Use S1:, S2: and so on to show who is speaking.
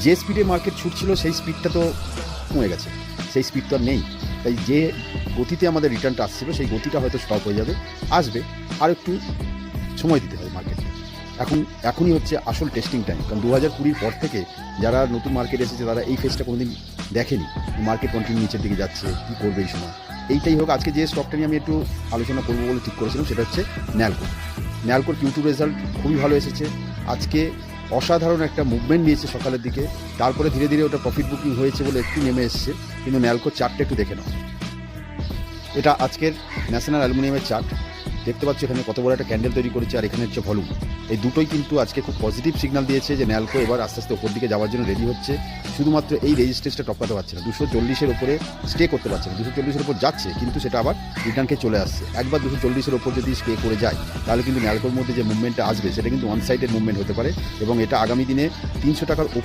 S1: যে স্পিডে মার্কেট ছুটছিল সেই স্পিডটা তো কমে গেছে, সেই স্পিড তো আর নেই। তাই যে গতিতে আমাদের রিটার্নটা আসছিল সেই গতিটা হয়তো স্টপ হয়ে যাবে, আসবে, আর একটু সময় দিতে হবে মার্কেটকে। এখনই হচ্ছে আসল টেস্টিং টাইম, কারণ 2020 পর থেকে যারা নতুন মার্কেট এসেছে তারা এই ফেজটা কোনোদিন দেখেনি, মার্কেট কন্টিনিউ নিচের দিকে যাচ্ছে, কী করবে এই সময়। এইটাই হোক, আজকে যে স্টকটা নিয়ে আমি একটু আলোচনা করবো বলে ঠিক করেছিলাম সেটা হচ্ছে ন্যালকোর Q2 রেজাল্ট খুবই ভালো এসেছে। আজকে অসাধারণ একটা মুভমেন্ট নিয়েছে সকালের দিকে, তারপরে ধীরে ধীরে ওটা প্রফিট বুকিং হয়েছে বলে একটু নেমে এসছে। কিন্তু ন্যালকোর চার্টটা একটু দেখে নাও, এটা আজকের ন্যাশনাল অ্যালুমিনিয়ামের চার্ট। দেখতে পাচ্ছ এখানে কত বড় একটা ক্যান্ডেল তৈরি করেছে, আর এখানে হচ্ছে ভলিউম। এই দুটোই কিন্তু আজকে খুব পজিটিভ সিগন্যাল দিয়েছে যে ন্যালকো এবার আস্তে আস্তে ওপর দিকে যাওয়ার জন্য রেডি হচ্ছে। শুধুমাত্র এই রেজিস্ট্যান্সটা টপকাতে পারছে না, 240-এর ওপরে স্টে করতে পারছে না। 240-এর ওপর যাচ্ছে কিন্তু সেটা আবার রিটার্নকে চলে আসছে। একবার 240-এর ওপর যদি স্টে করে যায় তাহলে কিন্তু ন্যালকোর মধ্যে যে মুভমেন্টটা আসবে সেটা কিন্তু ওয়ান সাইডের মুভমেন্ট হতে পারে, এবং এটা আগামী দিনে 300 টাকার